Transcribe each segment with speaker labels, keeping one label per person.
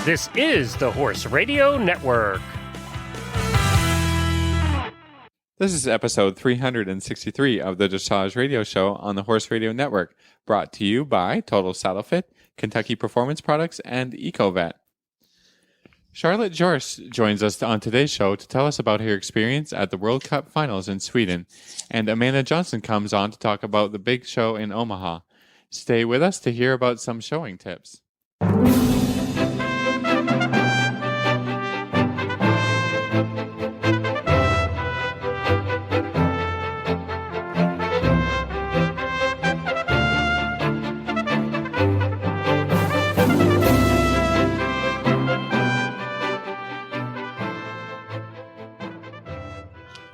Speaker 1: This is the Horse Radio Network.
Speaker 2: This is episode 363 of the Dressage Radio Show on the Horse Radio Network, brought to you by Total Saddle Fit, Kentucky Performance Products, and EcoVet. Charlotte Jorst joins us on today's show to tell us about her experience at the World Cup Finals in Sweden, and Amanda Johnson comes on to talk about the big show in Omaha. Stay with us to hear about some showing tips.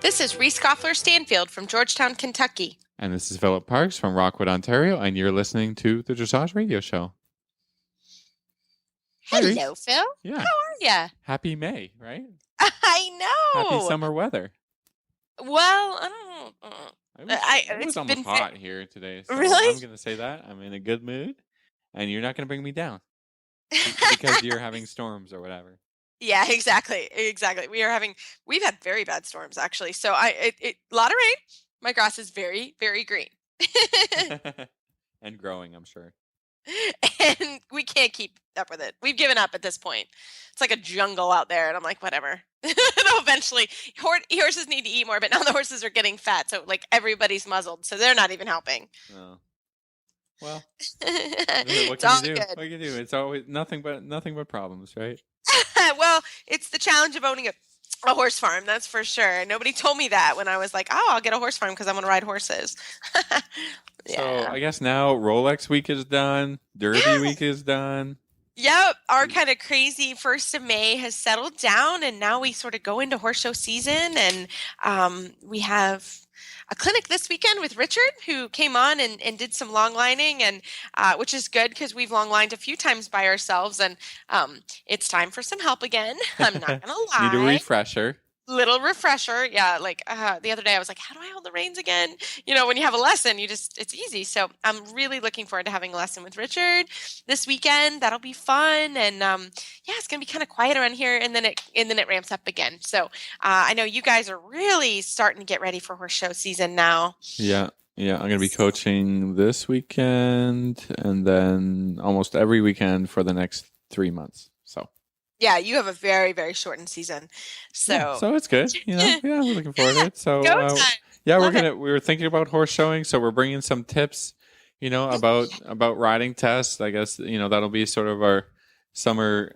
Speaker 3: This is Reese Goffler-Stanfield from Georgetown, Kentucky.
Speaker 2: And this is Philip Parks from Rockwood, Ontario, and you're listening to the Dressage Radio Show.
Speaker 3: Hello, Phil.
Speaker 2: Yeah.
Speaker 3: How are ya?
Speaker 2: Happy May, right?
Speaker 3: I know.
Speaker 2: Happy summer weather.
Speaker 3: Well, I don't know.
Speaker 2: It was almost hot here today. So
Speaker 3: Really?
Speaker 2: I'm going to say that. I'm in a good mood, and you're not going to bring me down because you're having storms or whatever.
Speaker 3: Yeah, exactly. We've had very bad storms, actually. So a lot of rain. My grass is very, very green.
Speaker 2: And growing, I'm sure.
Speaker 3: And we can't keep up with it. We've given up at this point. It's like a jungle out there, and I'm like, whatever. Eventually, horses need to eat more, but now the horses are getting fat, so like everybody's muzzled, so they're not even helping.
Speaker 2: Oh. Well,
Speaker 3: What can you do?
Speaker 2: What can you do? It's always nothing but problems, right?
Speaker 3: Well, it's the challenge of owning a horse farm, that's for sure. Nobody told me that when I was like, oh, I'll get a horse farm because I want to ride horses.
Speaker 2: Yeah. So I guess now Rolex week is done. Derby week is done.
Speaker 3: Yep. Our kind of crazy 1st of May has settled down, and now we sort of go into horse show season, and we have a clinic this weekend with Richard, who came on and did some long lining, and which is good because we've long lined a few times by ourselves, and it's time for some help again. I'm not going to lie.
Speaker 2: Need a refresher.
Speaker 3: Little refresher. Yeah. Like the other day I was like, how do I hold the reins again? You know, when you have a lesson, it's easy. So I'm really looking forward to having a lesson with Richard this weekend. That'll be fun. And it's going to be kind of quiet around here, and then it ramps up again. So I know you guys are really starting to get ready for horse show season now.
Speaker 2: Yeah. Yeah. I'm going to be coaching this weekend and then almost every weekend for the next 3 months. So.
Speaker 3: Yeah, you have a very, very shortened season, so
Speaker 2: it's good. Yeah, we're looking forward to it. So,
Speaker 3: go time.
Speaker 2: We were thinking about horse showing, so we're bringing some tips, about riding tests. I guess that'll be sort of our summer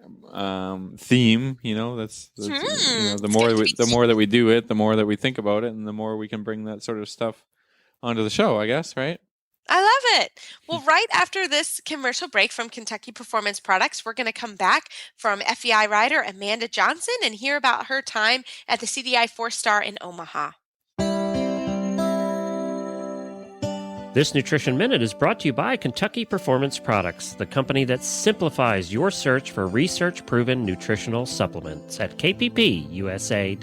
Speaker 2: theme. That's the more that we do it, the more that we think about it, and the more we can bring that sort of stuff onto the show. I guess, right?
Speaker 3: I love it. Well, right after this commercial break from Kentucky Performance Products, we're going to come back from FEI rider Amanda Johnson and hear about her time at the CDI 4-Star in Omaha.
Speaker 1: This Nutrition Minute is brought to you by Kentucky Performance Products, the company that simplifies your search for research-proven nutritional supplements at kppusa.com.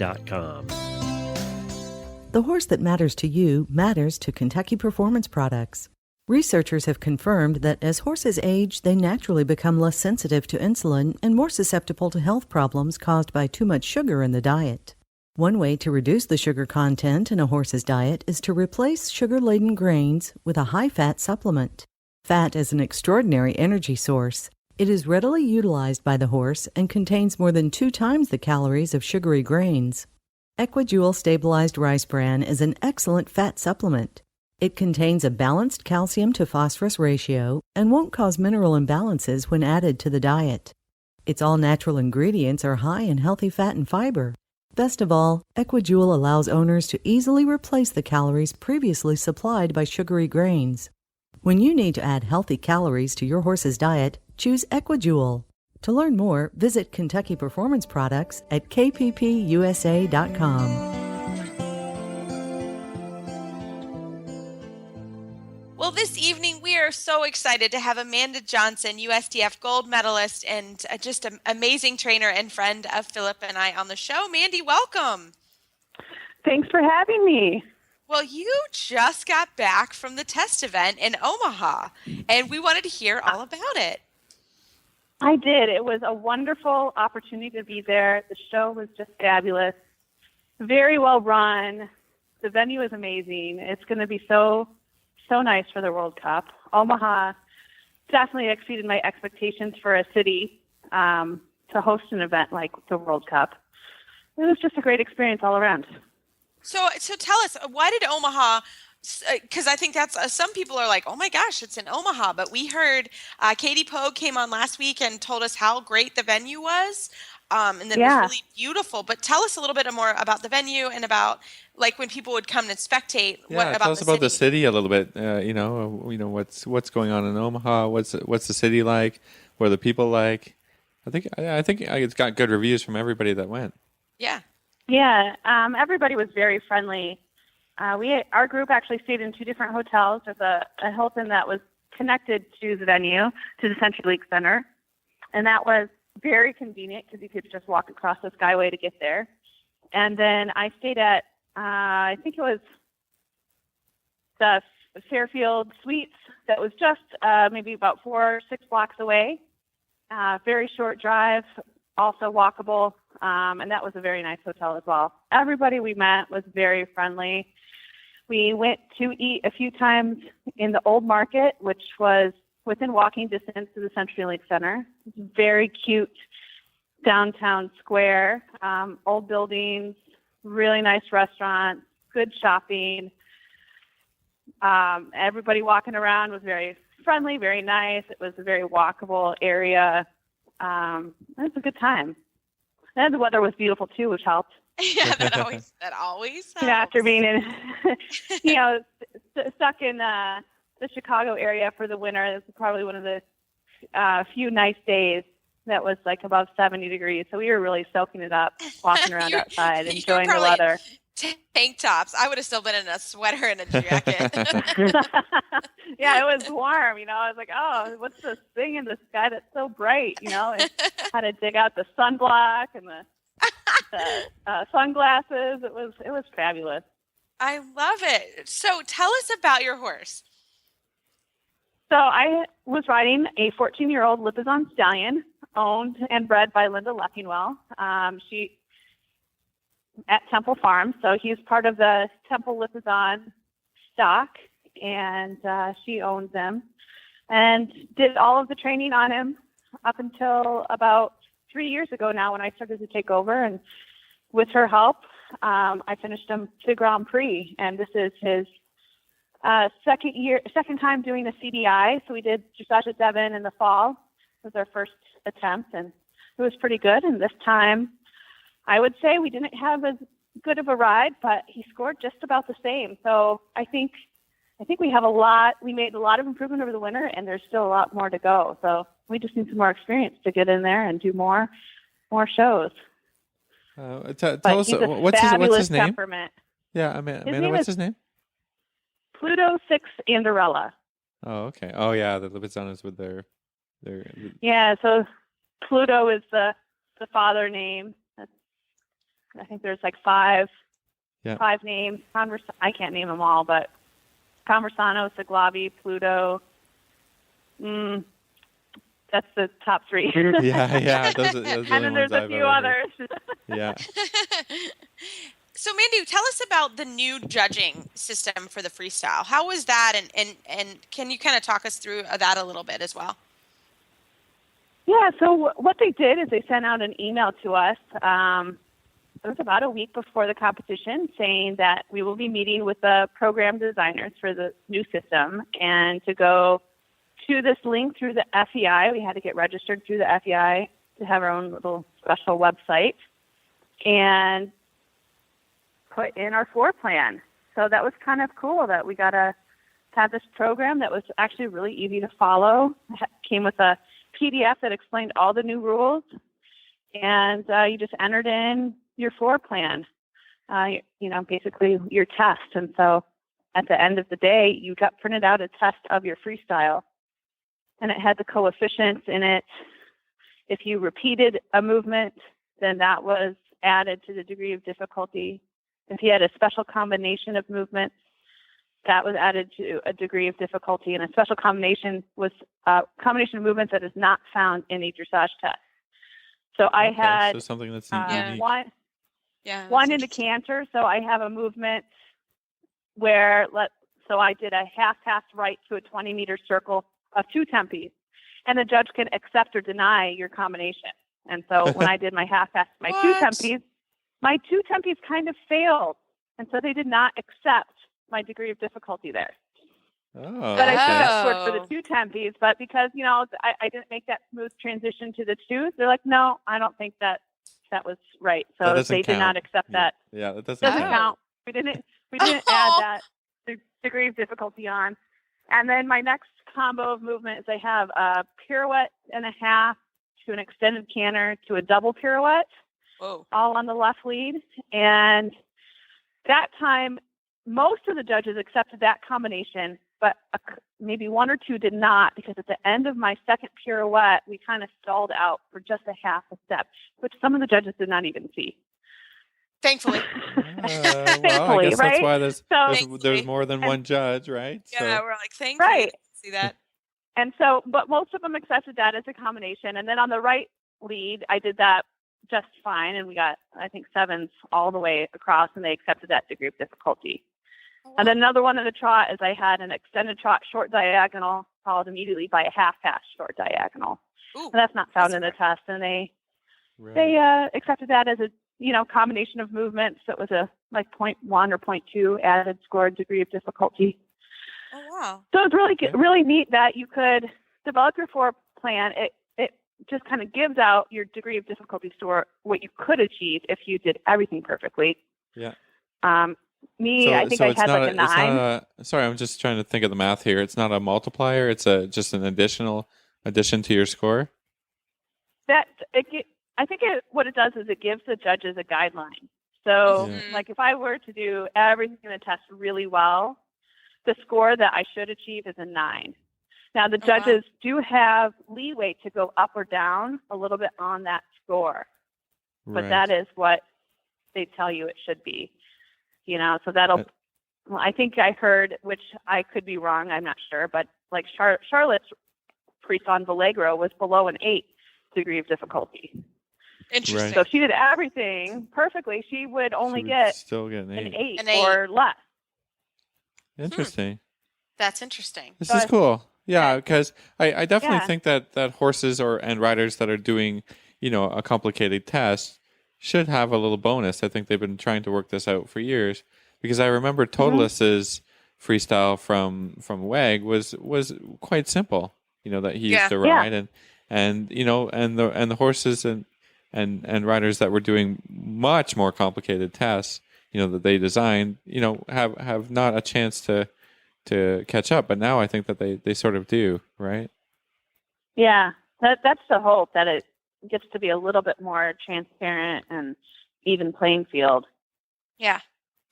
Speaker 4: The horse that matters to you matters to Kentucky Performance Products. Researchers have confirmed that as horses age, they naturally become less sensitive to insulin and more susceptible to health problems caused by too much sugar in the diet. One way to reduce the sugar content in a horse's diet is to replace sugar-laden grains with a high-fat supplement. Fat is an extraordinary energy source. It is readily utilized by the horse and contains more than 2 times the calories of sugary grains. Equijewel Stabilized Rice Bran is an excellent fat supplement. It contains a balanced calcium to phosphorus ratio and won't cause mineral imbalances when added to the diet. Its all-natural ingredients are high in healthy fat and fiber. Best of all, Equijewel allows owners to easily replace the calories previously supplied by sugary grains. When you need to add healthy calories to your horse's diet, choose Equijewel. To learn more, visit Kentucky Performance Products at kppusa.com.
Speaker 3: Well, this evening we are so excited to have Amanda Johnson, USDF gold medalist and just an amazing trainer and friend of Philip and I on the show. Mandy, welcome.
Speaker 5: Thanks for having me.
Speaker 3: Well, you just got back from the test event in Omaha, and we wanted to hear all about it.
Speaker 5: I did. It was a wonderful opportunity to be there. The show was just fabulous. Very well run. The venue is amazing. It's going to be so nice for the World Cup. Omaha definitely exceeded my expectations for a city to host an event like the World Cup. It was just a great experience all around.
Speaker 3: So tell us, why did Omaha? Because I think that's some people are like, oh my gosh, it's in Omaha. But we heard Katie Pogue came on last week and told us how great the venue was, and that it was really beautiful. But tell us a little bit more about the venue and about like when people would come and spectate.
Speaker 2: Yeah, tell us about the city a little bit. What's going on in Omaha. What's the city like? What are the people like? I think it's got good reviews from everybody that went.
Speaker 3: Yeah.
Speaker 5: Yeah. Everybody was very friendly. Our group actually stayed in two different hotels. There's a Hilton that was connected to the venue, to the CenturyLink Center, and that was very convenient because you could just walk across the Skyway to get there. And then I stayed at, I think it was the Fairfield Suites that was just maybe about 4 or 6 blocks away. Very short drive, also walkable, and that was a very nice hotel as well. Everybody we met was very friendly. We went to eat a few times in the Old Market, which was within walking distance to the CenturyLink Center. Very cute downtown square, old buildings, really nice restaurants, good shopping. Everybody walking around was very friendly, very nice. It was a very walkable area. It was a good time. And the weather was beautiful too, which helped.
Speaker 3: Yeah, that always helps.
Speaker 5: After being in, stuck in the Chicago area for the winter, this was probably one of the few nice days that was like above 70 degrees. So we were really soaking it up, walking around outside, enjoying the weather.
Speaker 3: Tank tops. I would have still been in a sweater and a jacket.
Speaker 5: Yeah, it was warm. I was like, oh, what's this thing in the sky that's so bright? And had to dig out the sunblock and the sunglasses. It was fabulous.
Speaker 3: I love it. So tell us about your horse.
Speaker 5: So I was riding a 14-year-old Lipizzan stallion, owned and bred by Linda Leffingwell. She at Temple Farm. So he's part of the Temple Lipizzan stock, and she owns them and did all of the training on him up until about 3 years ago now when I started to take over. And with her help, I finished him to Grand Prix. And this is his second time doing a CDI. So we did Dressage at Devon in the fall. It was our first attempt, and it was pretty good. And this time, I would say we didn't have as good of a ride, but he scored just about the same. So I think we made a lot of improvement over the winter, and there's still a lot more to go. So we just need some more experience to get in there and do more shows.
Speaker 2: Tell us, what's his name?
Speaker 5: Temperament.
Speaker 2: Yeah, Amanda, what's his name?
Speaker 5: Pluto 6 Anderella.
Speaker 2: Oh, okay. Oh, yeah, the Lipizzanas with their.
Speaker 5: Yeah, so Pluto is the father name. I think there's like five names. I can't name them all, but Conversano, Seglavi, Pluto. That's the top 3.
Speaker 2: Yeah. Those
Speaker 5: and then there's a few others.
Speaker 2: Yeah.
Speaker 3: So, Mandy, tell us about the new judging system for the freestyle. How was that, and can you kind of talk us through that a little bit as well?
Speaker 5: Yeah, so what they did is they sent out an email to us. It was about a week before the competition saying that we will be meeting with the program designers for the new system and to go to this link through the FEI. We had to get registered through the FEI to have our own little special website and put in our floor plan. So that was kind of cool that we got to have this program that was actually really easy to follow. It came with a PDF that explained all the new rules, and you just entered in your floor plan, basically your test. And so at the end of the day, you got printed out a test of your freestyle, and it had the coefficients in it. If you repeated a movement, then that was added to the degree of difficulty. If you had a special combination of movements, that was added to a degree of difficulty, and a special combination was a combination of movements that is not found in a dressage test. So I had
Speaker 2: so something that's unique.
Speaker 5: one in the canter. So I have a movement where so I did a half pass right to a 20-meter circle of 2 tempies, and the judge can accept or deny your combination. And so when I did my half pass, my 2 tempies kind of failed, and so they did not accept my degree of difficulty there.
Speaker 2: Oh,
Speaker 5: But I still got scored for the 2 tempies. But because I didn't make that smooth transition to the 2, they're like, no, I don't think that was right. So they did not accept that.
Speaker 2: Yeah, that doesn't
Speaker 5: count. We didn't add that degree of difficulty on. And then my next combo of movement is I have a pirouette and a half to an extended canter to a double pirouette, all on the left lead. And that time, most of the judges accepted that combination, but maybe 1 or 2 did not, because at the end of my second pirouette, we kind of stalled out for just a half a step, which some of the judges did not even see.
Speaker 3: Thankfully.
Speaker 2: Thankfully, I guess
Speaker 5: right?
Speaker 2: That's why there's more than one judge, right?
Speaker 3: Yeah, we're like, thankfully,
Speaker 5: right.
Speaker 3: See that.
Speaker 5: And so, but most of them accepted that as a combination. And then on the right lead, I did that just fine, and we got, I think, 7s all the way across, and they accepted that degree of difficulty. Oh, wow. And then another one in the trot is I had an extended trot short diagonal followed immediately by a half pass short diagonal. Ooh, and that's not found in the test, and they accepted that as a combination of movements. So it was a 0.1 or 0.2 added scored degree of difficulty.
Speaker 3: Oh, wow.
Speaker 5: So it's really neat that you could develop your floor plan. It just kind of gives out your degree of difficulty score, what you could achieve if you did everything perfectly.
Speaker 2: Yeah.
Speaker 5: I think I had a 9.
Speaker 2: Sorry, I'm just trying to think of the math here. It's not a multiplier. It's just an addition to your score. What it does is it gives the judges a guideline. So, if I were to do everything in the test really well, the score that I should achieve is a 9. Now, the judges do have leeway to go up or down a little bit on that score, but that is what they tell you it should be. So that'll. Well, I think I heard, which I could be wrong, I'm not sure, but like Charlotte's Frisson Vallegro was below an 8 degree of difficulty.
Speaker 3: Interesting.
Speaker 5: So if she did everything perfectly, she would only
Speaker 2: still get an 8.
Speaker 5: An 8 or less.
Speaker 2: Interesting.
Speaker 3: That's interesting.
Speaker 2: This is cool. Yeah, because I definitely think that horses and riders that are doing, a complicated test should have a little bonus. I think they've been trying to work this out for years, because I remember Totalis's freestyle from WEG was quite simple. That he used to ride, and the horses and riders that were doing much more complicated tests, that they designed, have not a chance to catch up. But now I think that they sort of do, right?
Speaker 5: Yeah, that's the hope, that it gets to be a little bit more transparent and even playing field.
Speaker 3: Yeah.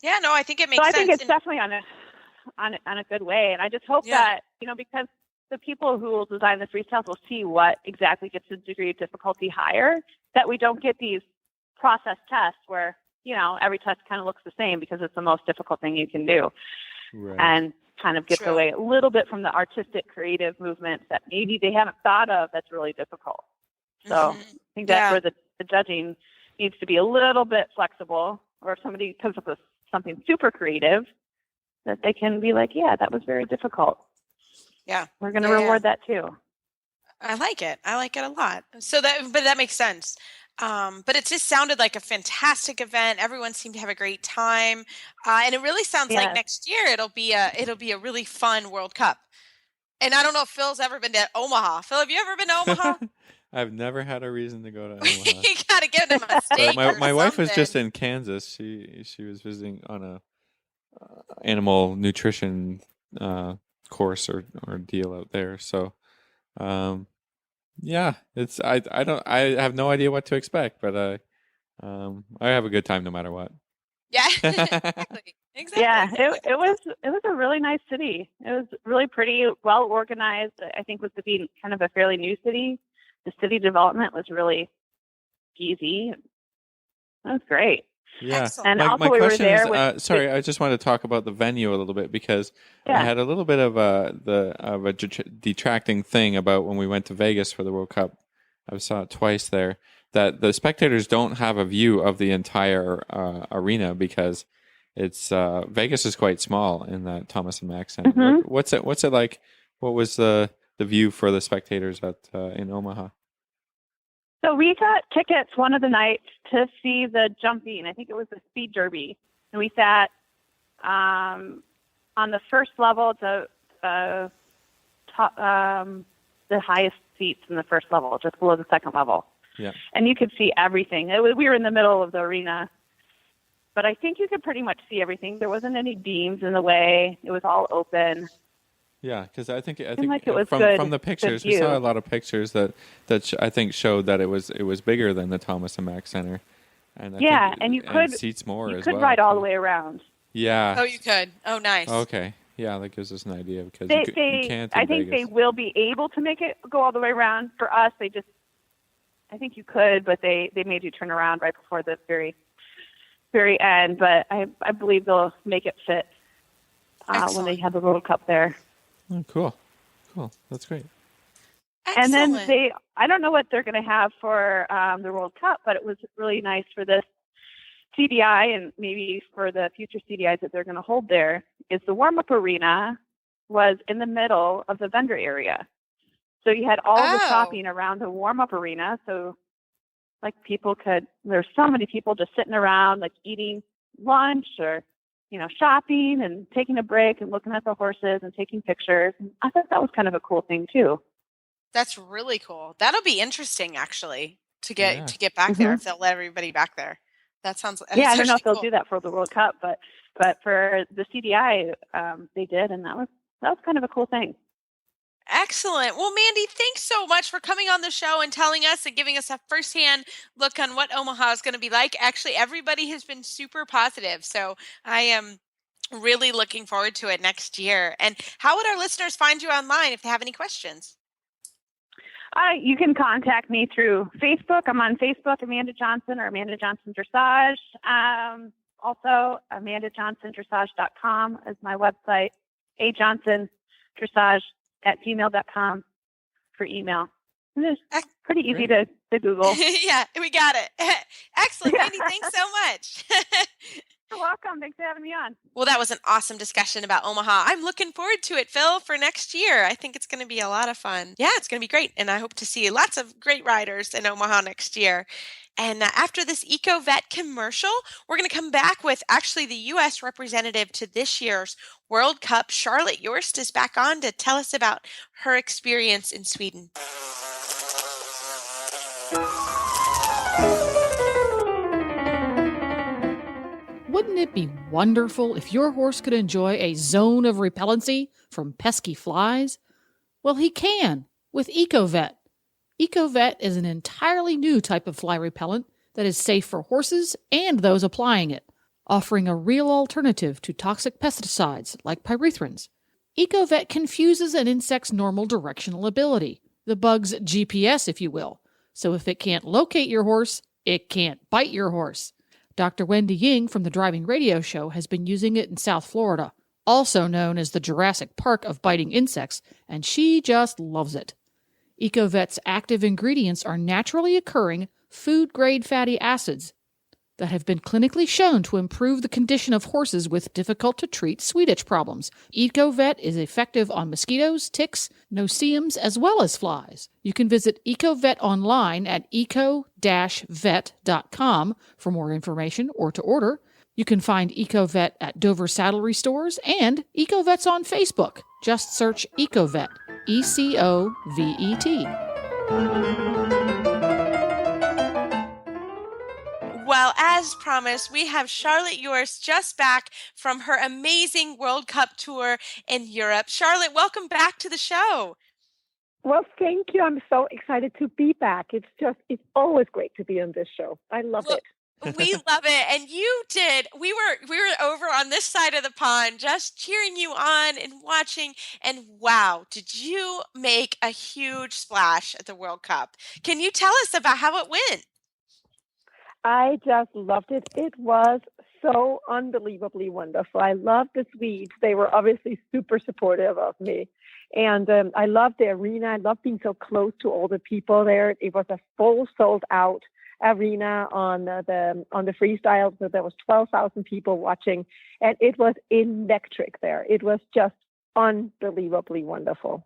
Speaker 3: Yeah, no, I think it makes sense.
Speaker 5: So I think it's definitely on a good way. And I just hope that, because the people who will design the freestyles will see what exactly gets the degree of difficulty higher, that we don't get these process tests where, every test kind of looks the same because it's the most difficult thing you can do.
Speaker 2: Right.
Speaker 5: And kind of gets away a little bit from the artistic, creative movements that maybe they haven't thought of that's really difficult. So I think that's where the judging needs to be a little bit flexible, or if somebody comes up with something super creative, that they can be like, yeah, that was very difficult.
Speaker 3: Yeah.
Speaker 5: We're going to reward that too.
Speaker 3: I like it. I like it a lot. But that makes sense. But it just sounded like a fantastic event. Everyone seemed to have a great time. And it really sounds like next year it'll be a really fun World Cup. And I don't know if Phil's ever been to Omaha. Phil, have you ever been to Omaha?
Speaker 2: I've never had a reason to go to Omaha.
Speaker 3: You got to give them a steak.
Speaker 2: My wife was just in Kansas. She was visiting on a animal nutrition course or deal out there. So it's I have no idea what to expect, but I have a good time no matter what.
Speaker 3: Yeah. Exactly.
Speaker 5: Yeah, it was a really nice city. It was really pretty, well organized. I think with it being kind of a fairly new city, the city development was really easy. That was great.
Speaker 2: Yeah.
Speaker 3: Excellent.
Speaker 5: And
Speaker 2: My
Speaker 5: also we were
Speaker 2: question
Speaker 5: there
Speaker 2: is,
Speaker 5: with
Speaker 2: sorry, I just want to talk about the venue a little bit because I had a little bit of a detracting thing about when we went to Vegas for the World Cup. I saw it twice there, that the spectators don't have a view of the entire arena because it's Vegas is quite small in that Thomas and Mack Center.
Speaker 5: Mhm.
Speaker 2: What's it like? What was the view for the spectators at in Omaha?
Speaker 5: So we got tickets one of the nights to see the jumping. I think it was the speed derby, and we sat on the first level, the top, the highest seats in the first level, just below the second level.
Speaker 2: Yeah.
Speaker 5: And you could see everything. We were in the middle of the arena, but I think you could pretty much see everything. There wasn't any beams in the way. It was all open.
Speaker 2: Yeah, because I think
Speaker 5: like it was
Speaker 2: from
Speaker 5: good,
Speaker 2: from the pictures
Speaker 5: good
Speaker 2: we saw
Speaker 5: view.
Speaker 2: a lot of pictures that I think showed that it was bigger than the Thomas and Mack Center, and I think,
Speaker 5: and you
Speaker 2: and
Speaker 5: could
Speaker 2: seats more
Speaker 5: you
Speaker 2: as
Speaker 5: could
Speaker 2: well.
Speaker 5: ride all the way around.
Speaker 2: Yeah.
Speaker 3: Oh, you could. Oh, nice.
Speaker 2: Okay. Yeah, that gives us an idea because you can't. In
Speaker 5: I think
Speaker 2: Vegas.
Speaker 5: they will be able to make it go all the way around. For us, I think you could, but they made you turn around right before the very end. But I believe they'll make it fit when they have the World Cup there.
Speaker 2: Oh, cool. That's great.
Speaker 3: Excellent.
Speaker 5: And then I don't know what they're going to have for the World Cup, but it was really nice for this CDI and maybe for the future CDIs that they're going to hold there is the warm-up arena was in the middle of the vendor area. So you had all the shopping around the warm-up arena. So like there's so many people just sitting around like eating lunch or, shopping and taking a break and looking at the horses and taking pictures. And I thought that was kind of a cool thing too.
Speaker 3: That's really cool. That'll be interesting, actually, to get back there if they'll let everybody back there. That sounds.
Speaker 5: Yeah, I don't know if they'll
Speaker 3: cool.
Speaker 5: do that for the World Cup, but for the CDI, they did, and that was kind of a cool thing.
Speaker 3: Excellent. Well, Mandy, thanks so much for coming on the show and telling us and giving us a firsthand look on what Omaha is going to be like. Actually, everybody has been super positive, so I am really looking forward to it next year. And how would our listeners find you online if they have any questions?
Speaker 5: You can contact me through Facebook. I'm on Facebook, Amanda Johnson or Amanda Johnson Dressage. Also, AmandaJohnsonDressage.com is my website. ajohnsondressage@gmail.com for email. And it's pretty easy to Google.
Speaker 3: Yeah, we got it. Excellent, Mandy. Thanks so much.
Speaker 5: You're welcome. Thanks for having me on.
Speaker 3: Well, that was an awesome discussion about Omaha. I'm looking forward to it, Phil, for next year. I think it's going to be a lot of fun. Yeah, it's going to be great. And I hope to see lots of great riders in Omaha next year. And after this EcoVet commercial, we're going to come back with actually the U.S. representative to this year's World Cup. Charlotte Jorst is back on to tell us about her experience in Sweden.
Speaker 6: Wouldn't it be wonderful if your horse could enjoy a zone of repellency from pesky flies? Well, he can with EcoVet. EcoVet is an entirely new type of fly repellent that is safe for horses and those applying it, offering a real alternative to toxic pesticides like pyrethrins. EcoVet confuses an insect's normal directional ability, the bug's GPS, if you will. So if it can't locate your horse, it can't bite your horse. Dr. Wendy Ying from the Driving Radio Show has been using it in South Florida, also known as the Jurassic Park of biting insects, and she just loves it. EcoVet's active ingredients are naturally occurring food-grade fatty acids that have been clinically shown to improve the condition of horses with difficult-to-treat sweet itch problems. EcoVet is effective on mosquitoes, ticks, no-see-ums, as well as flies. You can visit EcoVet online at eco-vet.com for more information or to order. You can find EcoVet at Dover Saddlery Stores and EcoVet's on Facebook. Just search EcoVet, ECOVET.
Speaker 3: Well, as promised, we have Charlotte Jorst just back from her amazing World Cup tour in Europe. Charlotte, welcome back to the show.
Speaker 7: Well, thank you. I'm so excited to be back. It's always great to be on this show. I love it.
Speaker 3: We love it. And you did. We were over on this side of the pond just cheering you on and watching. And wow, did you make a huge splash at the World Cup? Can you tell us about how it went?
Speaker 7: I just loved it. It was so unbelievably wonderful. I loved the Swedes. They were obviously super supportive of me. And I loved the arena. I loved being so close to all the people there. It was a full sold out arena on the freestyle. So there was 12,000 people watching, and it was electric there. It was just unbelievably wonderful.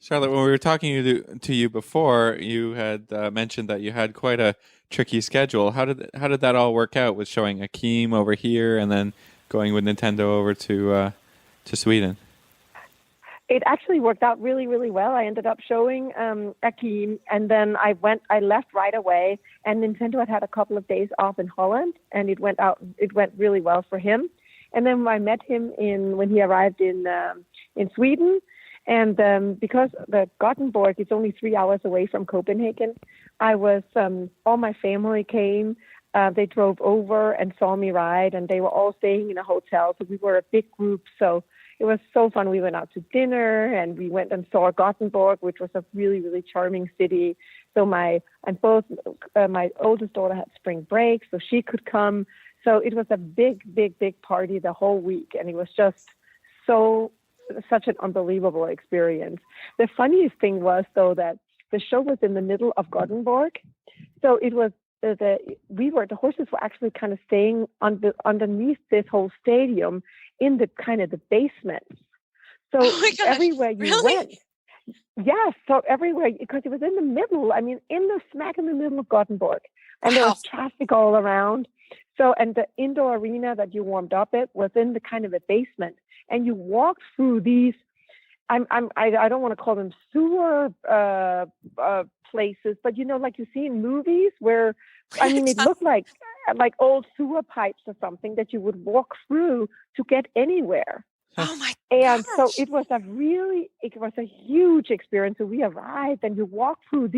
Speaker 2: Charlotte, when we were talking to you before, you had mentioned that you had quite a tricky schedule. How did that all work out with showing Akeem over here and then going with Nintendo over to Sweden?
Speaker 7: It actually worked out really, really well. I ended up showing Akeem, and then I left right away. And Nintendo had a couple of days off in Holland, and it went really well for him. And then I met him when he arrived in Sweden. And because the Gothenburg is only 3 hours away from Copenhagen, all my family came. They drove over and saw me ride, and they were all staying in a hotel. So we were a big group. So it was so fun. We went out to dinner, and we went and saw Gothenburg, which was a really, really charming city. So my oldest daughter had spring break, so she could come. So it was a big, big, big party the whole week, and it was just such an unbelievable experience. The funniest thing was, though, that the show was in the middle of Gothenburg. So it was the horses were actually kind of staying underneath this whole stadium in the kind of the basement. So everywhere you went. Yes, so everywhere, because it was in the middle, smack in the middle of Gothenburg. And there was traffic all around. So, and the indoor arena that you warmed up at was in the kind of a basement. And you walk through these, I don't want to call them sewer places, but like you see in movies where, it looked like old sewer pipes or something that you would walk through to get anywhere.
Speaker 3: Oh my
Speaker 7: And
Speaker 3: gosh.
Speaker 7: so it was a huge experience. So we arrived, and you walk through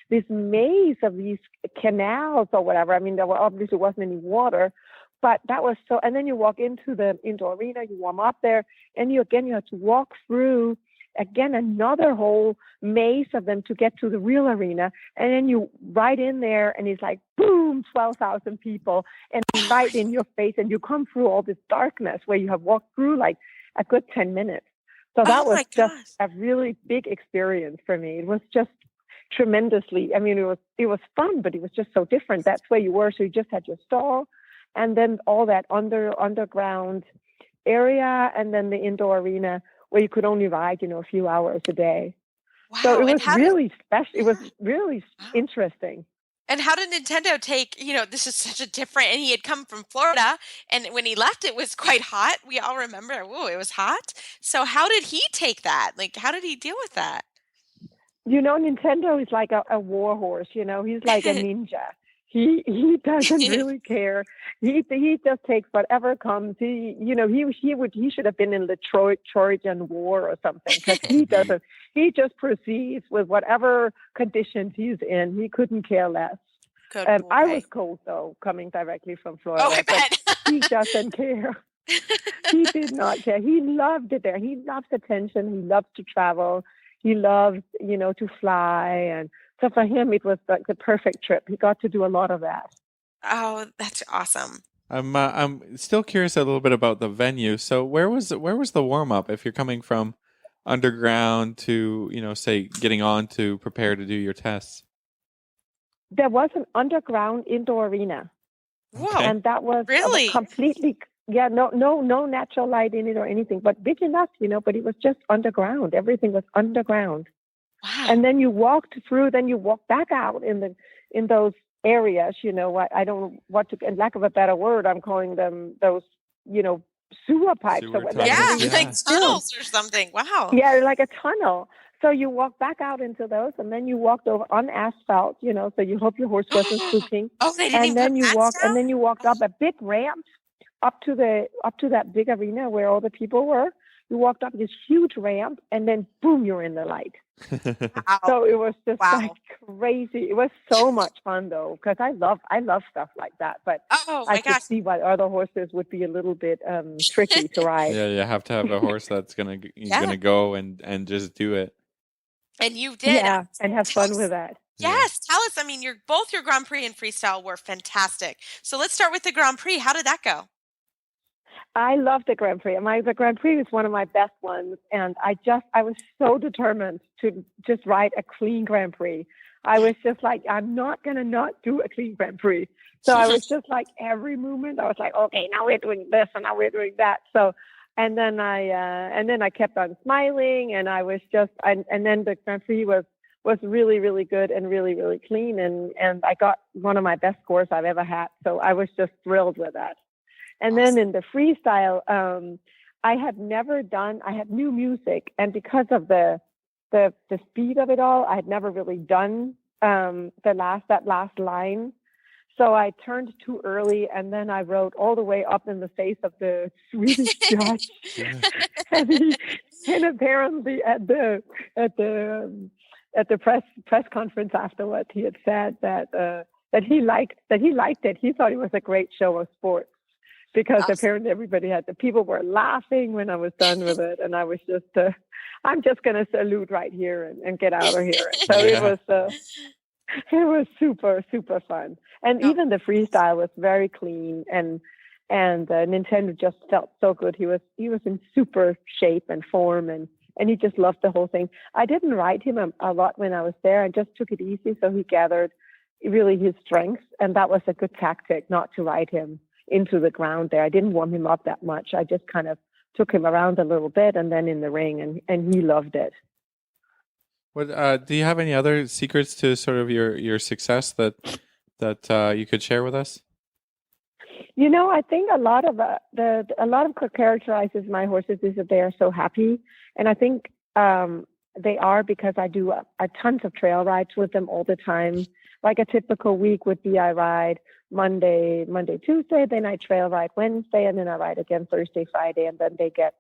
Speaker 7: this maze of these canals or whatever. There obviously wasn't any water. But that was so, and then you walk into the indoor arena, you warm up there, and you have to walk through, again, another whole maze of them to get to the real arena. And then you ride in there, and it's like, boom, 12,000 people, and right in your face, and you come through all this darkness where you have walked through like a good 10 minutes. So that was just a really big experience for me. It was just tremendously, it was fun, but it was just so different. That's where you were, so you just had your stall, and then all that underground area, and then the indoor arena where you could only ride, a few hours a day.
Speaker 3: Wow.
Speaker 7: So it was really special. It was really interesting.
Speaker 3: And how did Nintendo take, this is such a different, and he had come from Florida, and when he left, it was quite hot. We all remember, it was hot. So how did he take that? Like, how did he deal with that?
Speaker 7: Nintendo is like a war horse, he's like a ninja. He doesn't really care. He just takes whatever comes. He should have been in the Trojan War or something, because he doesn't. He just proceeds with whatever conditions he's in. He couldn't care less.
Speaker 3: Good boy.
Speaker 7: I was cold though, coming directly from Florida.
Speaker 3: Oh, I bet.
Speaker 7: He doesn't care. He did not care. He loved it there. He loves attention. He loves to travel. He loves, to fly, and so for him, it was like the perfect trip. He got to do a lot of that.
Speaker 3: Oh, that's awesome.
Speaker 2: I'm still curious a little bit about the venue. So where was the warm up? If you're coming from underground to say getting on to prepare to do your tests.
Speaker 7: There was an underground indoor arena.
Speaker 3: Whoa!
Speaker 7: And that was
Speaker 3: really
Speaker 7: completely. Yeah, no natural light in it or anything, but big enough, but it was just underground. Everything was underground.
Speaker 3: Wow.
Speaker 7: And then you walked through, then you walked back out in those areas, I don't know what to, in lack of a better word, I'm calling them those, sewer pipes or whatever.
Speaker 3: Yeah, like tunnels or something. Wow.
Speaker 7: Yeah, like a tunnel. So you walk back out into those, and then you walked over on asphalt, so you hope your horse wasn't spooking.
Speaker 3: Oh, they didn't
Speaker 7: and then
Speaker 3: even
Speaker 7: you walked, and then you walked up a big ramp up to that big arena where all the people were. You walked up this huge ramp, and then boom, you're in the light.
Speaker 3: Wow.
Speaker 7: So it was just
Speaker 3: Wow.
Speaker 7: like crazy. It was so much fun though, because I love stuff like that. But
Speaker 3: Oh my
Speaker 7: I could
Speaker 3: gosh.
Speaker 7: see why other horses would be a little bit tricky to ride.
Speaker 2: Yeah, you have to have a horse that's gonna go and just do it.
Speaker 3: And you did.
Speaker 7: Yeah, and have fun with that.
Speaker 3: Yes, tell us. I mean, both your Grand Prix and freestyle were fantastic. So let's start with the Grand Prix. How did that go?
Speaker 7: I love the Grand Prix. The Grand Prix was one of my best ones, and I was so determined to just ride a clean Grand Prix. I was just like, I'm not gonna not do a clean Grand Prix. So I was just like every movement, I was like, okay, now we're doing this, and now we're doing that. So, and then I kept on smiling, and I was just, and then the Grand Prix was really, really good and really, really clean, and I got one of my best scores I've ever had. So I was just thrilled with that. And then in the freestyle, I had new music, and because of the speed of it all, I had never really done that last line. So I turned too early, and then I wrote all the way up in the face of the Swedish judge. and apparently at the press conference afterwards, he had said that he liked it. He thought it was a great show of sports. Because apparently people were laughing when I was done with it. And I was just, I'm just going to salute right here and get out of here. So it was super, super fun. And even the freestyle was very clean, and Nintendo just felt so good. He was in super shape and form, and he just loved the whole thing. I didn't ride him a lot when I was there. I just took it easy. So he gathered really his strengths. And that was a good tactic, not to ride him into the ground there. I didn't warm him up that much. I just kind of took him around a little bit and then in the ring, and he loved it.
Speaker 2: What do you have any other secrets to sort of your success that you could share with us?
Speaker 7: I think a lot of what characterizes my horses is that they are so happy, and I think they are because I do a tons of trail rides with them all the time. Like a typical week would be I ride Monday, Tuesday, then I trail ride Wednesday, and then I ride again Thursday, Friday, and then they get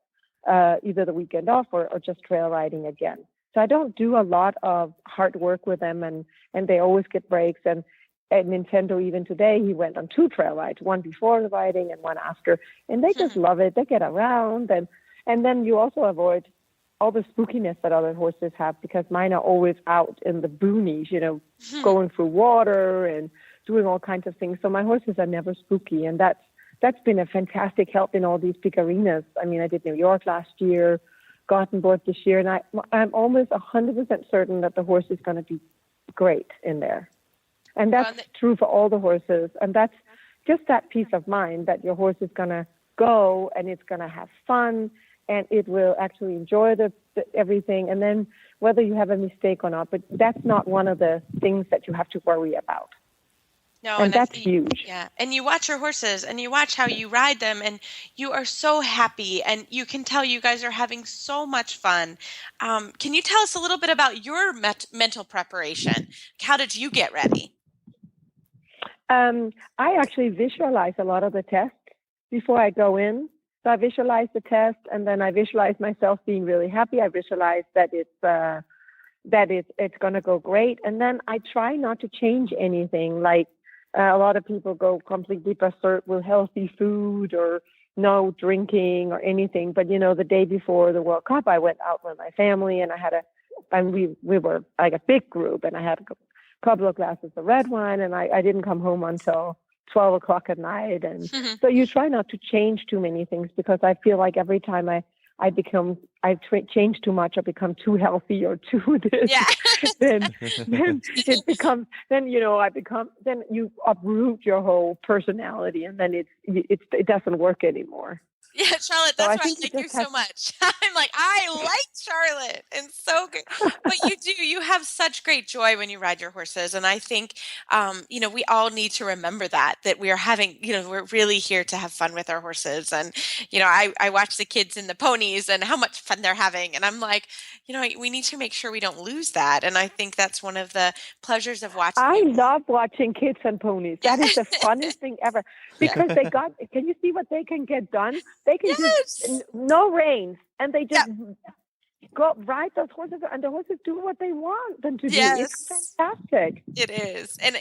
Speaker 7: either the weekend off or just trail riding again. So I don't do a lot of hard work with them, and they always get breaks. And at Nintendo, even today, he went on 2 trail rides, one before the riding and one after, and they just love it. They get around, and then you also avoid all the spookiness that other horses have, because mine are always out in the boonies, going through water and doing all kinds of things. So my horses are never spooky, and that's been a fantastic help in all these big arenas. I mean, I did New York last year, Gothenburg this year, and I'm almost 100% certain that the horse is going to be great in there. And that's true for all the horses. And that's just that peace of mind that your horse is going to go and it's going to have fun and it will actually enjoy the everything. And then whether you have a mistake or not, but that's not one of the things that you have to worry about.
Speaker 3: No,
Speaker 7: and that's huge.
Speaker 3: Yeah. And you watch your horses and you watch how you ride them and you are so happy and you can tell you guys are having so much fun. Can you tell us a little bit about your mental preparation? How did you get ready?
Speaker 7: I actually visualize a lot of the tests before I go in. So I visualize the test and then I visualize myself being really happy. I visualize that it's going to go great. And then I try not to change anything. Like a lot of people go completely berserk with healthy food or no drinking or anything. But, the day before the World Cup, I went out with my family and we were like a big group and I had a couple of glasses of red wine and I didn't come home until 12 o'clock at night. And so you try not to change too many things because I feel like every time I change too much or become too healthy or too this, then you uproot your whole personality and then it doesn't work anymore.
Speaker 3: Yeah, Charlotte, that's why I thank you so much. I'm like, I like Charlotte and so good. But you have such great joy when you ride your horses. And I think, we all need to remember that we are having, we're really here to have fun with our horses. And, I watch the kids and the ponies and how much fun they're having. And I'm like, we need to make sure we don't lose that. And I think that's one of the pleasures of watching.
Speaker 7: I love watching kids and ponies. That is the funnest thing ever because can you see what they can get done? They can do no reins, and they just go ride those horses, and the horses do what they want them to do. It's fantastic.
Speaker 3: It is, and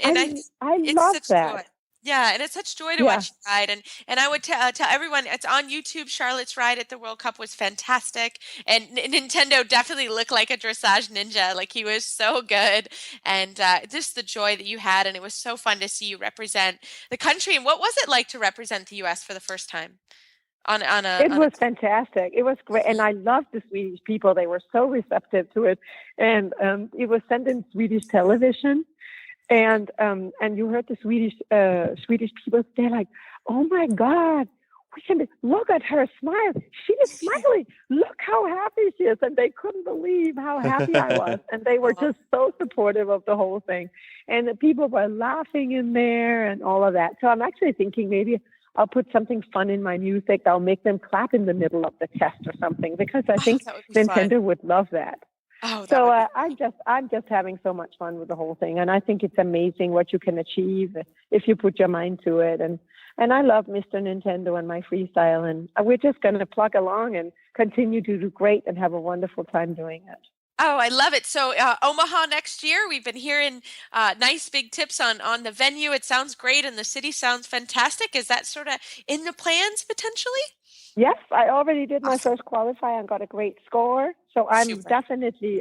Speaker 7: I love that.
Speaker 3: Joy. Yeah, and it's such joy to
Speaker 7: Yeah.
Speaker 3: watch you ride. And I would tell everyone it's on YouTube. Charlotte's ride at the World Cup was fantastic, and Nintendo definitely looked like a dressage ninja. Like he was so good, and just the joy that you had, and it was so fun to see you represent the country. And what was it like to represent the U.S. for the first time
Speaker 7: It was fantastic. It was great, and I loved the Swedish people. They were so receptive to it, and it was sent in Swedish television. And you heard the Swedish people. They're like, "Oh my God, look at her smile. She is smiling. Look how happy she is." And they couldn't believe how happy I was. And they were just so supportive of the whole thing. And the people were laughing in there and all of that. So I'm actually thinking maybe I'll put something fun in my music. I'll make them clap in the middle of the test or something, because I think Nintendo would love that.
Speaker 3: Oh,
Speaker 7: so I'm just having so much fun with the whole thing, and I think it's amazing what you can achieve if you put your mind to it. And I love Mr. Nintendo and my freestyle, and we're just going to plug along and continue to do great and have a wonderful time doing it.
Speaker 3: Oh, I love it. So Omaha next year, we've been hearing nice big tips on the venue. It sounds great, and the city sounds fantastic. Is that sort of in the plans potentially?
Speaker 7: Yes, I already did my first qualify and got a great score. So I'm definitely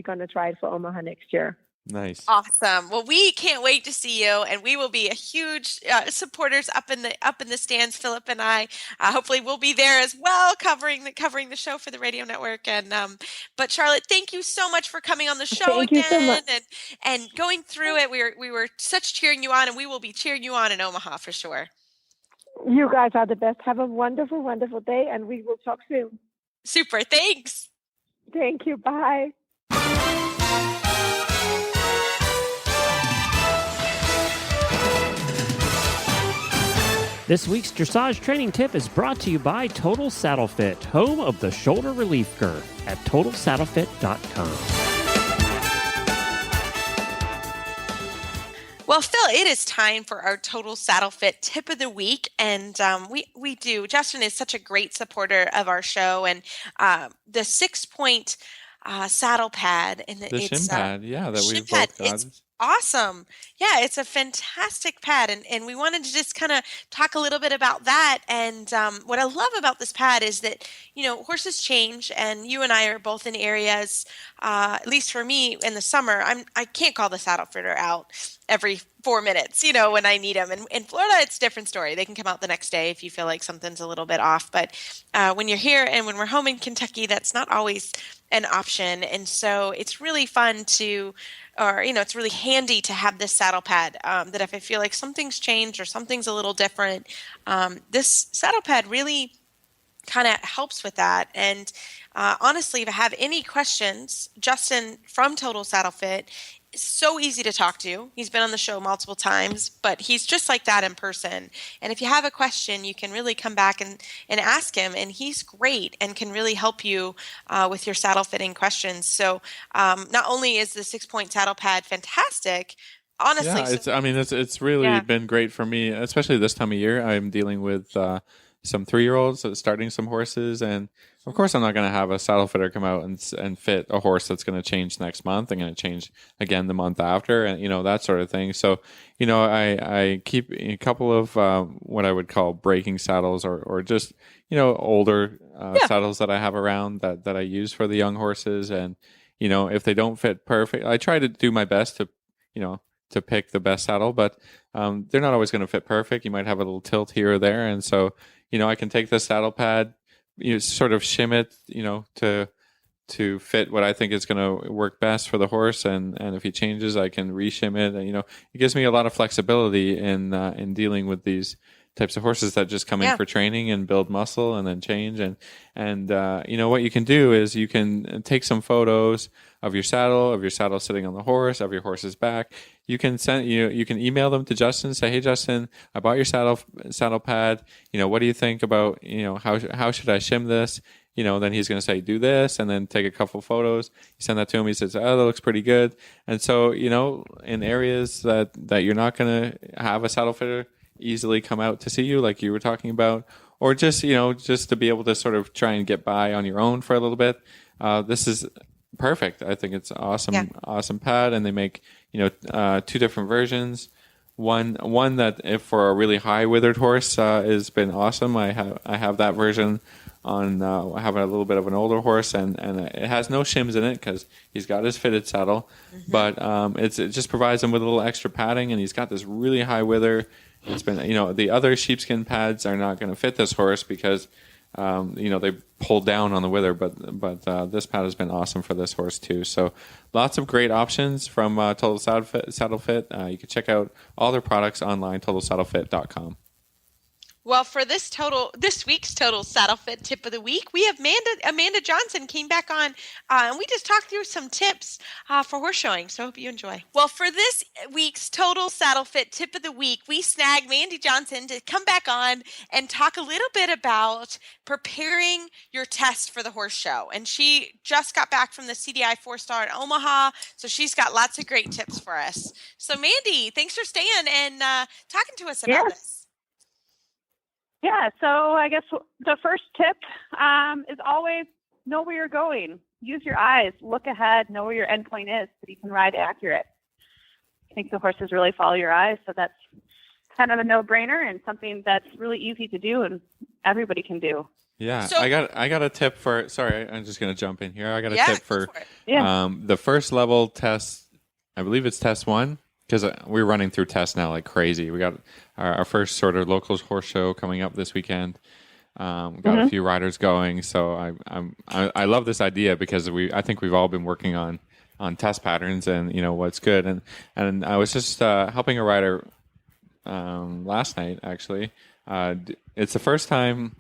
Speaker 7: going to try it for Omaha next year.
Speaker 2: Nice.
Speaker 3: Awesome. Well, we can't wait to see you, and we will be a huge supporters up in the stands. Philip and I, hopefully, we'll be there as well, covering the show for the radio network. And but Charlotte, thank you so much for coming on the show
Speaker 7: thank
Speaker 3: again
Speaker 7: you so much.
Speaker 3: and going through it. We were such cheering you on, and we will be cheering you on in Omaha for sure.
Speaker 7: You guys are the best. Have a wonderful, wonderful day, and we will talk soon.
Speaker 3: Super. Thanks.
Speaker 7: Thank you. Bye.
Speaker 1: This week's dressage training tip is brought to you by Total Saddle Fit, home of the shoulder relief girth at TotalSaddleFit.com.
Speaker 3: Well, Phil, it is time for our Total Saddle Fit tip of the week, and we do. Justin is such a great supporter of our show, and the 6-point saddle pad and
Speaker 2: the shin pad, that we've both got.
Speaker 3: It's awesome. Yeah, it's a fantastic pad, and we wanted to just kind of talk a little bit about that. And what I love about this pad is that, horses change, and you and I are both in areas, at least for me in the summer, I can't call the saddle fitter out every 4 minutes, when I need them. And in Florida, it's a different story. They can come out the next day if you feel like something's a little bit off. But when you're here and when we're home in Kentucky, that's not always an option. And so it's really fun it's really handy to have this saddle pad that if I feel like something's changed or something's a little different, this saddle pad really kind of helps with that. And honestly, if I have any questions, Justin from Total Saddle Fit is so easy to talk to. He's been on the show multiple times, but he's just like that in person. And if you have a question, you can really come back and ask him, and he's great and can really help you with your saddle fitting questions. So not only is the 6-point saddle pad fantastic, honestly.
Speaker 2: Yeah, it's really been great for me, especially this time of year. I'm dealing with some 3-year-olds starting some horses, and of course I'm not going to have a saddle fitter come out and fit a horse that's going to change next month and going to change again the month after, and that sort of thing. So I keep a couple of what I would call breaking saddles or just older saddles that I have around that I use for the young horses. And if they don't fit perfect, I try to do my best to pick the best saddle, but they're not always going to fit perfect. You might have a little tilt here or there, and so I can take the saddle pad, sort of shim it, to fit what I think is going to work best for the horse, and if he changes, I can reshim it. And it gives me a lot of flexibility in dealing with these types of horses that just come in for training and build muscle and then change. And what you can do is you can take some photos of your saddle sitting on the horse, of your horse's back. You can you can email them to Justin, say, "Hey Justin, I bought your saddle pad. What do you think about, how should I shim this?" Then he's going to say, "Do this," and then take a couple photos. You send that to him. He says, "Oh, that looks pretty good." And so, in areas that you're not going to have a saddle fitter easily come out to see you, like you were talking about, or just to be able to sort of try and get by on your own for a little bit, this is perfect. I think it's awesome pad, and they make 2 different versions. One that, if for a really high withered horse, has been awesome. I have that version on. I have a little bit of an older horse, and it has no shims in it because he's got his fitted saddle, but it just provides him with a little extra padding, and he's got this really high wither. It's been, the other sheepskin pads are not going to fit this horse because they pull down on the wither, but this pad has been awesome for this horse too. So lots of great options from Total Saddle Fit. You can check out all their products online, totalsaddlefit.com.
Speaker 3: Well, for this week's Total Saddle Fit tip of the week, we have Amanda Johnson came back on, and we just talked through some tips for horse showing. So I hope you enjoy. Well, for this week's Total Saddle Fit tip of the week, we snagged Mandy Johnson to come back on and talk a little bit about preparing your test for the horse show. And she just got back from the CDI 4-star in Omaha, so she's got lots of great tips for us. So Mandy, thanks for staying and talking to us about this.
Speaker 5: Yeah, so I guess the first tip is always know where you're going. Use your eyes. Look ahead. Know where your endpoint is so you can ride accurate. I think the horses really follow your eyes, so that's kind of a no-brainer and something that's really easy to do and everybody can do.
Speaker 2: Yeah,
Speaker 3: So-
Speaker 2: I got a tip for. Sorry, I'm just going to jump in here. I got a tip
Speaker 3: go
Speaker 2: for
Speaker 3: it.
Speaker 5: Yeah.
Speaker 2: the first level test. I believe it's test 1. Because we're running through tests now like crazy. We got our first sort of locals horse show coming up this weekend. We got a few riders going, so I love this idea because I think we've all been working on test patterns and what's good. And I was just helping a rider last night actually. It's the first time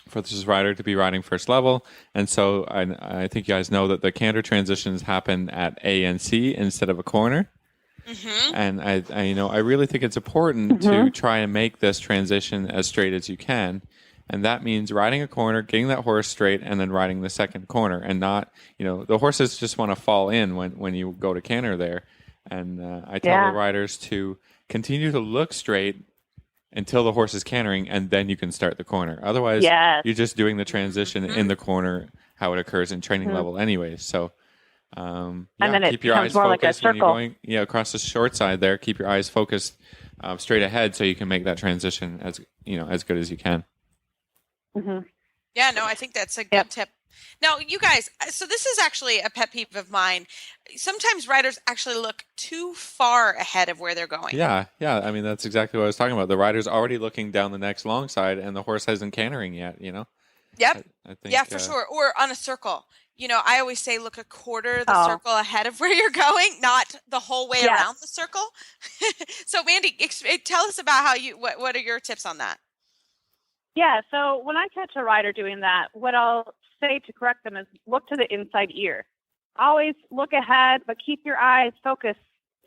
Speaker 2: for this rider to be riding first level, and so I think you guys know that the canter transitions happen at A and C instead of a corner.
Speaker 3: Mm-hmm.
Speaker 2: And I really think it's important to try and make this transition as straight as you can. And that means riding a corner, getting that horse straight, and then riding the second corner. And not, the horses just want to fall in when you go to canter there. And I tell the riders to continue to look straight until the horse is cantering, and then you can start the corner. Otherwise, you're just doing the transition in the corner, how it occurs in training level anyway. So
Speaker 5: and then it
Speaker 2: keep your eyes
Speaker 5: becomes more like a
Speaker 2: focused when you're
Speaker 5: circle.
Speaker 2: going across the short side there. Keep your eyes focused straight ahead so you can make that transition as good as you can.
Speaker 3: Yeah, no, I think that's a good tip. Now, you guys, so this is actually a pet peeve of mine. Sometimes riders actually look too far ahead of where they're going.
Speaker 2: Yeah. I mean, that's exactly what I was talking about. The rider's already looking down the next long side, and the horse hasn't cantering yet,
Speaker 3: Yep.
Speaker 2: I think,
Speaker 3: Yeah, for sure. Or on a circle. I always say look a quarter the circle ahead of where you're going, not the whole way around the circle. So, Mandy, tell us about what are your tips on that?
Speaker 5: Yeah, so when I catch a rider doing that, what I'll say to correct them is look to the inside ear. Always look ahead, but keep your eyes focused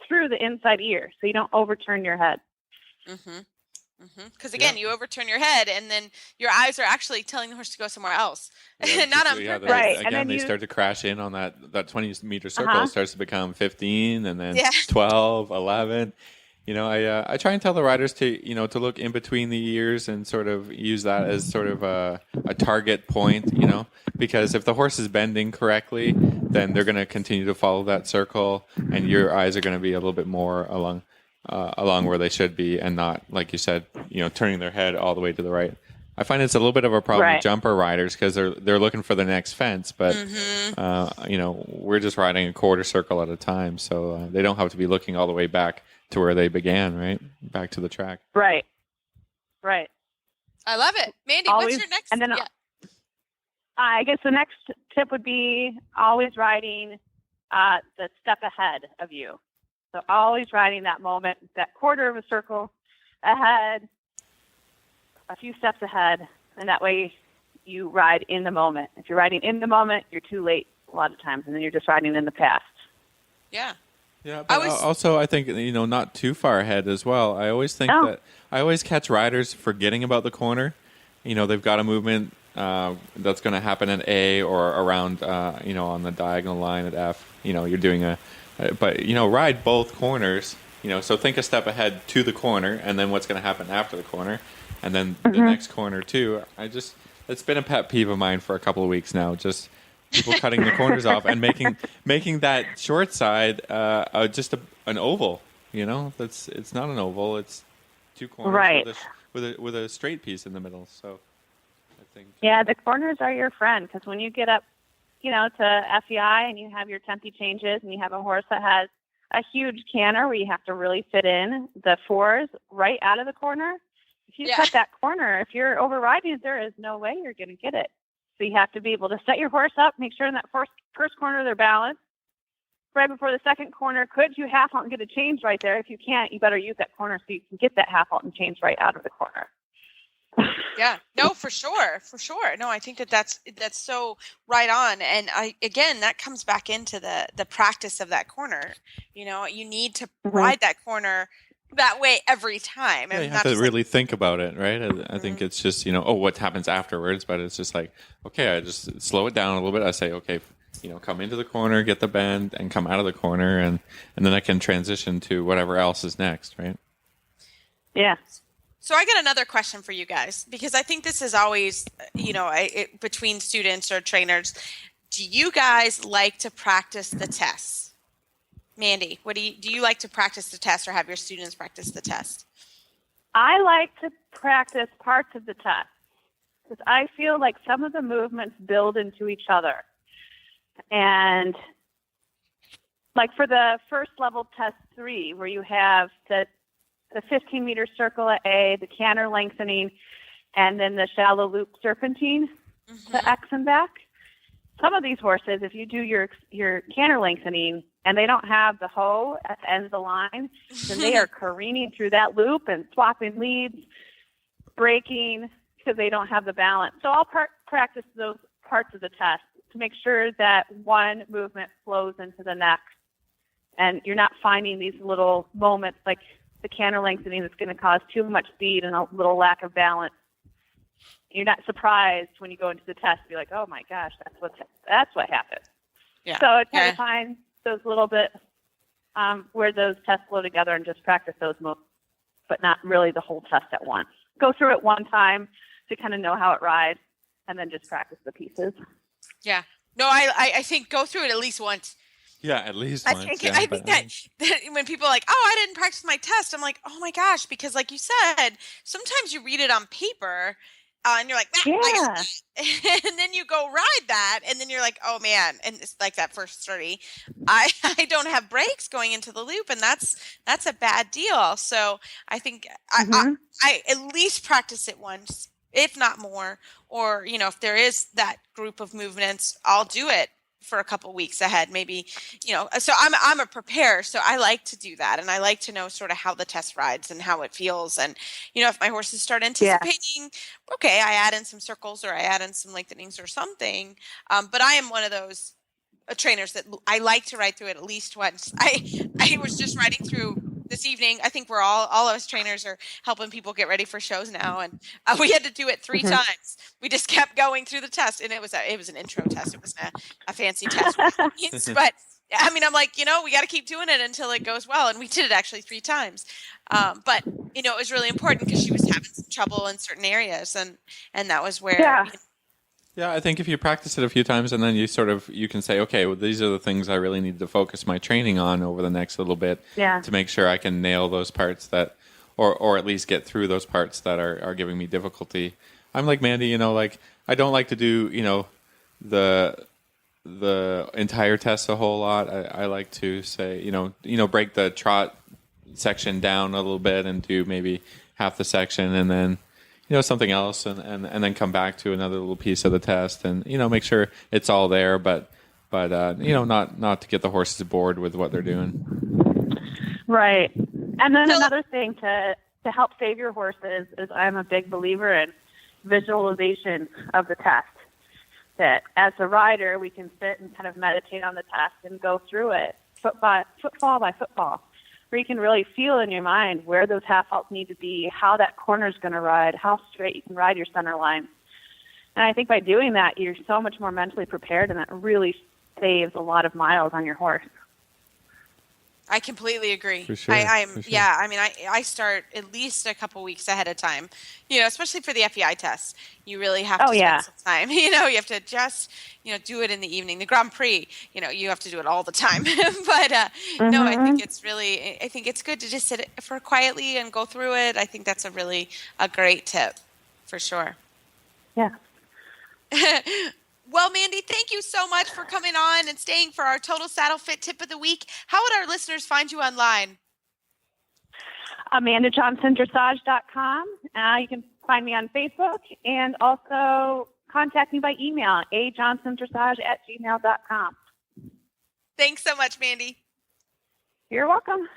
Speaker 5: through the inside ear so you don't overturn your head.
Speaker 3: Because again, you overturn your head, and then your eyes are actually telling the horse to go somewhere else, not on purpose.
Speaker 5: Right.
Speaker 2: Again,
Speaker 5: And then
Speaker 2: they
Speaker 5: you-
Speaker 2: start to crash in on that 20-meter circle. Starts to become 15, and then
Speaker 3: Yeah.
Speaker 2: 12, 11. I try and tell the riders to to look in between the ears and sort of use that as sort of a target point. Because if the horse is bending correctly, then they're going to continue to follow that circle, and your eyes are going to be a little bit more along where they should be, and not, like you said, turning their head all the way to the right. I find it's a little bit of a problem with jumper riders because they're looking for the next fence, but we're just riding a quarter circle at a time, so they don't have to be looking all the way back to where they began, right? Back to the track.
Speaker 5: Right.
Speaker 3: I love it. Mandy,
Speaker 5: Always,
Speaker 3: what's your next?
Speaker 5: and then I guess the next tip would be always riding the step ahead of you. So always riding that moment, that quarter of a circle ahead, a few steps ahead, and that way you ride in the moment. If you're riding in the moment, you're too late a lot of times, and then you're just riding in the past.
Speaker 3: Yeah.
Speaker 2: Yeah, but also I think not too far ahead as well. I always think that I always catch riders forgetting about the corner. They've got a movement that's going to happen at A or around on the diagonal line at F. You're doing ride both corners. So think a step ahead to the corner, and then what's going to happen after the corner, and then the next corner too. It's been a pet peeve of mine for a couple of weeks now. Just people cutting the corners off and making that short side just an oval. it's not an oval. It's two corners
Speaker 5: Right.
Speaker 2: with a straight piece in the middle. So I think.
Speaker 5: Yeah, the corners are your friend, because when you get up, to FEI and you have your tempi changes and you have a horse that has a huge canter where you have to really fit in the fours right out of the corner. If you cut that corner, if you're overriding, there is no way you're going to get it. So you have to be able to set your horse up, make sure in that first corner they're balanced. Right before the second corner, could you half halt and get a change right there? If you can't, you better use that corner so you can get that half halt and change right out of the corner.
Speaker 3: Yeah, no, for sure. No, I think that's so right on. And that comes back into the practice of that corner. You need to ride that corner that way every time.
Speaker 2: Yeah, you have to really think about it, right? I think it's just, what happens afterwards, but it's just like, okay, I just slow it down a little bit. I say, okay, come into the corner, get the bend, and come out of the corner, and then I can transition to whatever else is next, right?
Speaker 5: Yeah.
Speaker 3: So I got another question for you guys, because I think this is always, between students or trainers. Do you guys like to practice the tests? Mandy, do you like to practice the test or have your students practice the test?
Speaker 5: I like to practice parts of the test because I feel like some of the movements build into each other. And like for the first level test 3, where you have the 15-meter circle at A, the canter lengthening, and then the shallow loop serpentine to X and back. Some of these horses, if you do your canter lengthening and they don't have the hoe at the end of the line, then they are careening through that loop and swapping leads, braking, because they don't have the balance. So I'll practice those parts of the test to make sure that one movement flows into the next, and you're not finding these little moments like the canter lengthening that's going to cause too much speed and a little lack of balance. You're not surprised when you go into the test to be like, oh my gosh, that's what happened.
Speaker 3: Yeah.
Speaker 5: So I try to find those little bit where those tests flow together and just practice those moves, but not really the whole test at once. Go through it one time to kind of know how it rides, and then just practice the pieces.
Speaker 3: Yeah. No, I think go through it at least once.
Speaker 2: Yeah, at least
Speaker 3: I
Speaker 2: once.
Speaker 3: think that when people are like, oh, I didn't practice my test, I'm like, oh my gosh, because like you said, sometimes you read it on paper and you're like, and then you go ride that, and then you're like, oh man, and it's like that first 30, I don't have brakes going into the loop, and that's a bad deal. So I think I at least practice it once, if not more, or if there is that group of movements, I'll do it for a couple weeks ahead, maybe, so I'm a preparer. So I like to do that. And I like to know sort of how the test rides and how it feels. And, if my horses start anticipating, okay, I add in some circles or I add in some lengthenings or something. But I am one of those trainers that I like to ride through it at least once. I was just riding through this evening. I think we're all of us trainers are helping people get ready for shows now, and we had to do it 3 times. We just kept going through the test, and it was an intro test. It wasn't a fancy test, but I mean, I'm like, we got to keep doing it until it goes well, and we did it actually 3 times. But it was really important because she was having some trouble in certain areas, and that was where.
Speaker 2: Yeah, I think if you practice it a few times and then you can say, okay, well, these are the things I really need to focus my training on over the next little bit to make sure I can nail those parts that, or at least get through those parts that are giving me difficulty. I'm like Mandy, I don't like to do, the entire test a whole lot. I like to say, break the trot section down a little bit and do maybe half the section and then something else, and then come back to another little piece of the test, and make sure it's all there, but not to get the horses bored with what they're doing.
Speaker 5: Right. And then another thing to help save your horses is I'm a big believer in visualization of the test. That as a rider, we can sit and kind of meditate on the test and go through it footfall by footfall, where you can really feel in your mind where those half halts need to be, how that corner is going to ride, how straight you can ride your center line. And I think by doing that, you're so much more mentally prepared, and that really saves a lot of miles on your horse.
Speaker 3: I completely agree.
Speaker 2: For sure.
Speaker 3: I'm
Speaker 2: for sure.
Speaker 3: yeah. I mean, I start at least a couple weeks ahead of time. Especially for the FEI test, you really have to spend some time. You have to just do it in the evening. The Grand Prix, you have to do it all the time. But no, I think I think it's good to just sit for quietly and go through it. I think that's a great tip, for sure.
Speaker 5: Yeah.
Speaker 3: Well, Mandy, thank you so much for coming on and staying for our Total Saddle Fit tip of the week. How would our listeners find you online?
Speaker 5: AmandaJohnsonDressage.com. You can find me on Facebook and also contact me by email, ajohnsondressage@gmail.com.
Speaker 3: Thanks so much, Mandy.
Speaker 5: You're welcome.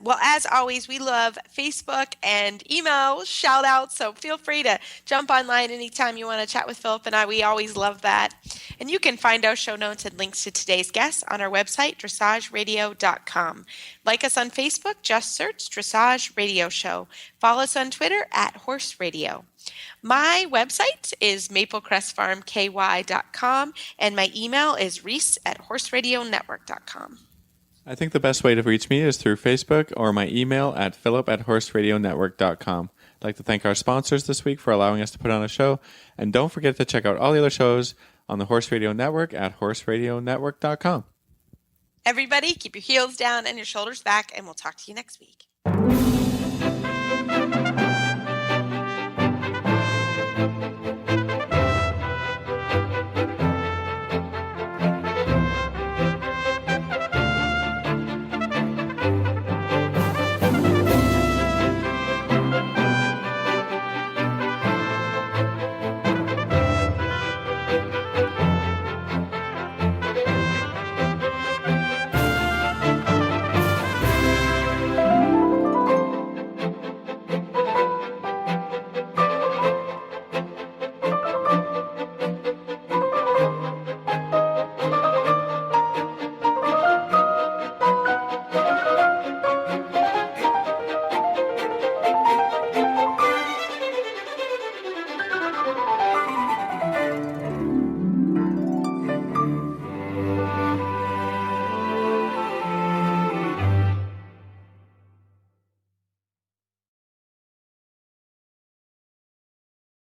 Speaker 3: Well, as always, we love Facebook and email shout outs. So feel free to jump online anytime you want to chat with Philip and I. We always love that. And you can find our show notes and links to today's guests on our website, dressageradio.com. Like us on Facebook, just search Dressage Radio Show. Follow us on Twitter @Horse Radio. My website is maplecrestfarmky.com and my email is reese@horseradionetwork.com.
Speaker 2: I think the best way to reach me is through Facebook or my email at philip@horseradionetwork.com. I'd like to thank our sponsors this week for allowing us to put on a show. And don't forget to check out all the other shows on the Horse Radio Network at horseradionetwork.com.
Speaker 3: Everybody, keep your heels down and your shoulders back, and we'll talk to you next week.